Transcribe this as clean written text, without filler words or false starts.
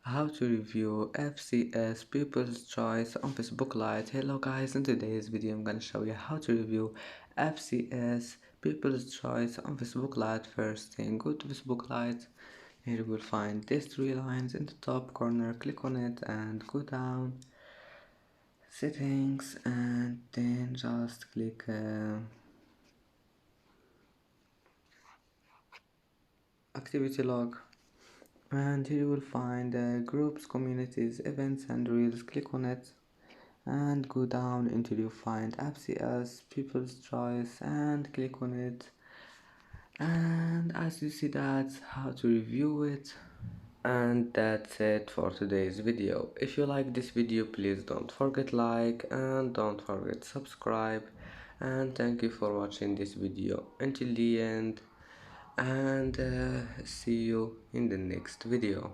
how to review FCS People's Choice on Facebook Lite. Hello guys, in today's video I'm gonna show you how to review FCS People's Choice on Facebook Lite. First thing, go to Facebook Lite. Here you will find these three lines in the top corner. Click on it and go down settings and then just click activity log. And here you will find groups, communities, events and reels. Click on it and go down until you find FCS People's Choice and click on it. And as you see, that's how to review it. And that's it for today's video. If you like this video, please don't forget like and don't forget subscribe. And thank you for watching this video until the end, and see you in the next video.